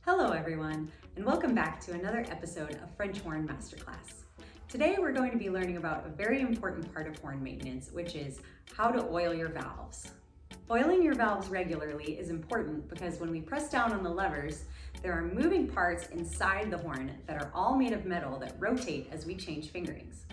Hello everyone, and welcome back to another episode of French Horn Masterclass. Today we're going to be learning about a very important part of horn maintenance, which is how to oil your valves. Oiling your valves regularly is important because when we press down on the levers, there are moving parts inside the horn that are all made of metal that rotate as we change fingerings.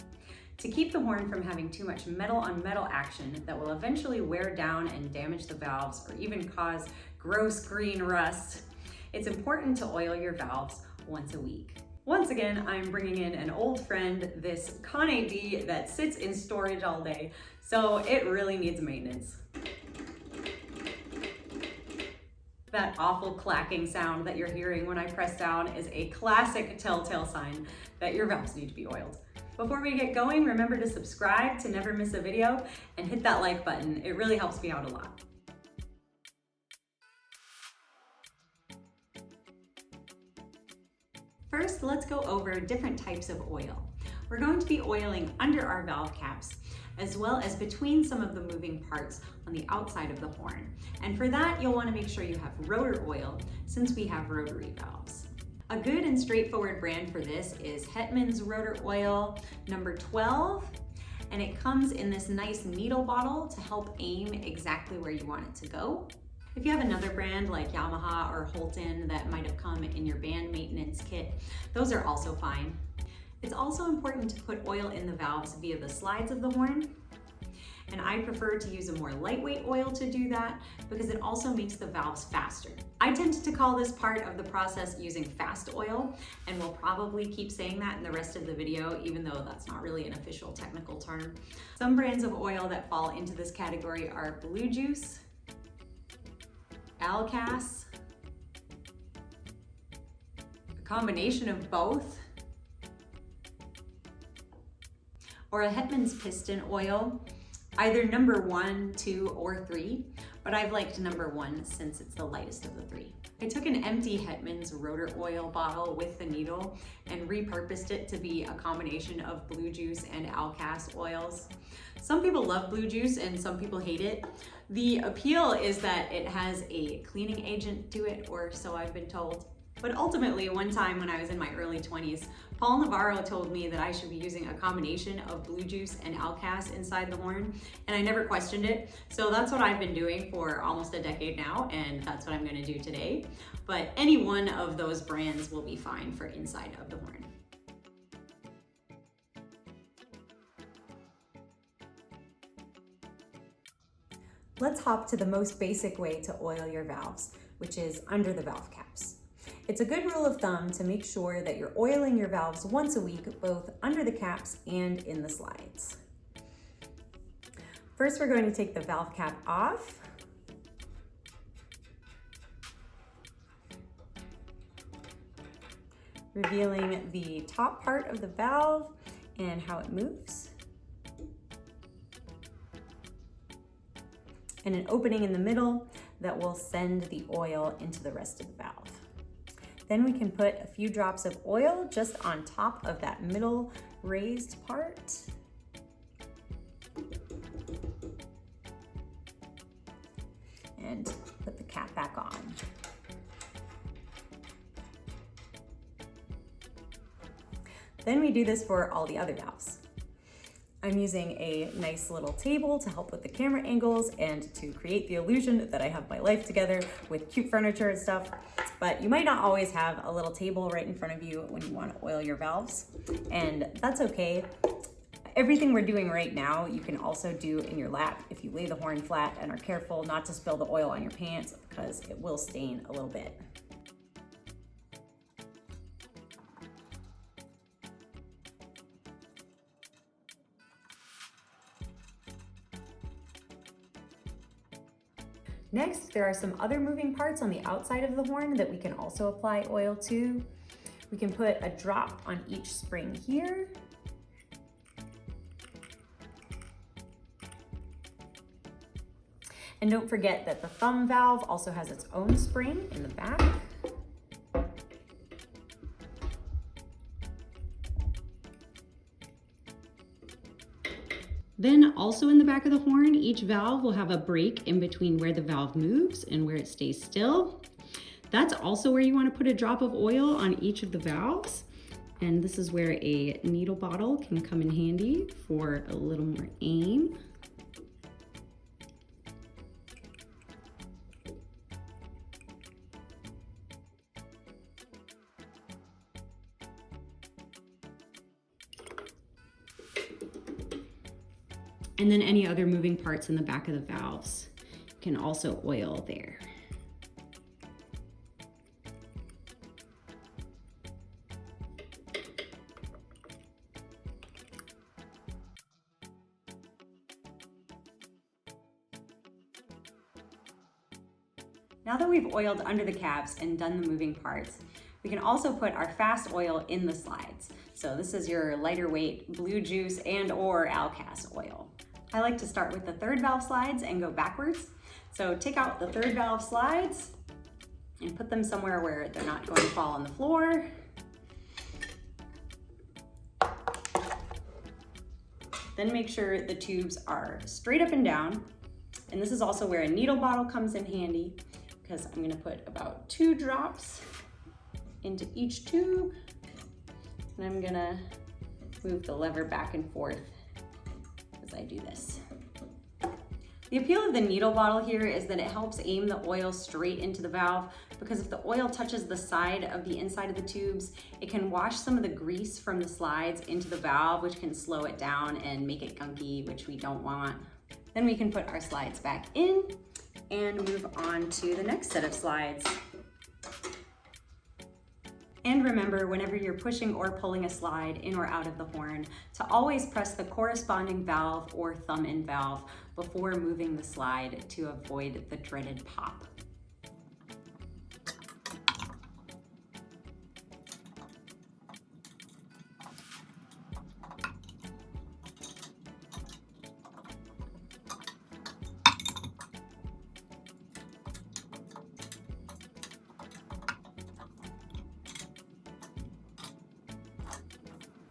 To keep the horn from having too much metal on metal action that will eventually wear down and damage the valves or even cause gross green rust, it's important to oil your valves once a week. Once again, I'm bringing in an old friend, this Con 8D that sits in storage all day, so it really needs maintenance. That awful clacking sound that you're hearing when I press down is a classic telltale sign that your valves need to be oiled. Before we get going, remember to subscribe to never miss a video and hit that like button. It really helps me out a lot. First, let's go over different types of oil. We're going to be oiling under our valve caps, as well as between some of the moving parts on the outside of the horn. And for that, you'll want to make sure you have rotor oil, since we have rotary valves. A good and straightforward brand for this is Hetman's Rotor Oil number 12, and it comes in this nice needle bottle to help aim exactly where you want it to go. If you have another brand like Yamaha or Holton that might have come in your band maintenance kit, those are also fine. It's also important to put oil in the valves via the slides of the horn, and I prefer to use a more lightweight oil to do that because it also makes the valves faster. I tend to call this part of the process using fast oil, and we'll probably keep saying that in the rest of the video, even though that's not really an official technical term. Some brands of oil that fall into this category are Blue Juice, Alcas, a combination of both, or a Hetman's piston oil, either number 1, 2, or 3, but I've liked number 1 since it's the lightest of the 3. I took an empty Hetman's rotor oil bottle with the needle and repurposed it to be a combination of Blue Juice and Alcas oils. Some people love Blue Juice and some people hate it. The appeal is that it has a cleaning agent to it, or so I've been told. But ultimately, one time when I was in my early 20s, Paul Navarro told me that I should be using a combination of Blue Juice and Alcas inside the horn, and I never questioned it. So that's what I've been doing for almost a decade now, and that's what I'm gonna do today. But any one of those brands will be fine for inside of the horn. Let's hop to the most basic way to oil your valves, which is under the valve caps. It's a good rule of thumb to make sure that you're oiling your valves once a week, both under the caps and in the slides. First, we're going to take the valve cap off. Revealing the top part of the valve and how it moves. And an opening in the middle that will send the oil into the rest of the valve. Then we can put a few drops of oil just on top of that middle raised part. And put the cap back on. Then we do this for all the other valves. I'm using a nice little table to help with the camera angles and to create the illusion that I have my life together with cute furniture and stuff. But you might not always have a little table right in front of you when you want to oil your valves, and that's okay. Everything we're doing right now, you can also do in your lap if you lay the horn flat and are careful not to spill the oil on your pants because it will stain a little bit. Next, there are some other moving parts on the outside of the horn that we can also apply oil to. We can put a drop on each spring here. And don't forget that the thumb valve also has its own spring in the back. Then also in the back of the horn, each valve will have a break in between where the valve moves and where it stays still. That's also where you want to put a drop of oil on each of the valves. And this is where a needle bottle can come in handy for a little more aim. And then any other moving parts in the back of the valves can also oil there. Now that we've oiled under the caps and done the moving parts, we can also put our fast oil in the slides. So this is your lighter weight blue juice and or Alcas oil. I like to start with the third valve slides and go backwards. So take out the third valve slides and put them somewhere where they're not going to fall on the floor. Then make sure the tubes are straight up and down. And this is also where a needle bottle comes in handy, because I'm gonna put about 2 drops into each tube. And I'm gonna move the lever back and forth as I do this. The appeal of the needle bottle here is that it helps aim the oil straight into the valve, because if the oil touches the side of the inside of the tubes, it can wash some of the grease from the slides into the valve, which can slow it down and make it gunky, which we don't want. Then we can put our slides back in and move on to the next set of slides. And remember, whenever you're pushing or pulling a slide in or out of the horn, to always press the corresponding valve or thumb in valve before moving the slide to avoid the dreaded pop.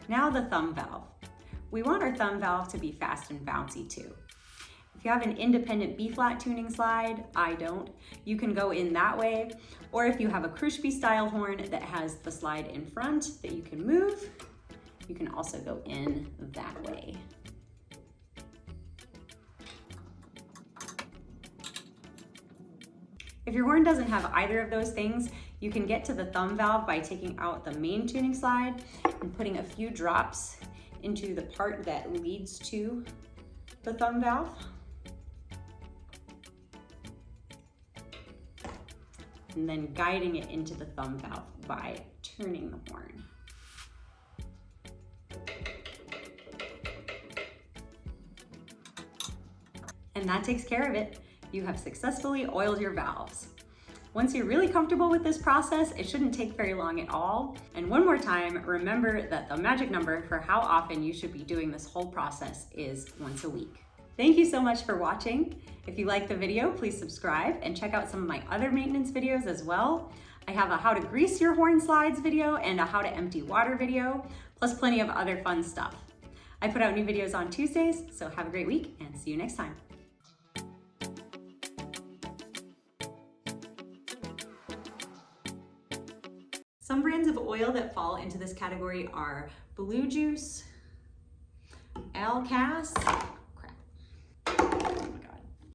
Now the thumb valve. We want our thumb valve to be fast and bouncy too. If you have an independent B-flat tuning slide, I don't, you can go in that way. Or if you have a Crushby style horn that has the slide in front that you can move, you can also go in that way. If your horn doesn't have either of those things, you can get to the thumb valve by taking out the main tuning slide and putting a few drops into the part that leads to the thumb valve. And then guiding it into the thumb valve by turning the horn. And that takes care of it. You have successfully oiled your valves. Once you're really comfortable with this process, it shouldn't take very long at all. And one more time, remember that the magic number for how often you should be doing this whole process is once a week. Thank you so much for watching. If you liked the video, please subscribe and check out some of my other maintenance videos as well. I have a how to grease your horn slides video and a how to empty water video, plus plenty of other fun stuff. I put out new videos on Tuesdays, so have a great week and see you next time. Some brands of oil that fall into this category are Blue Juice, Alcas,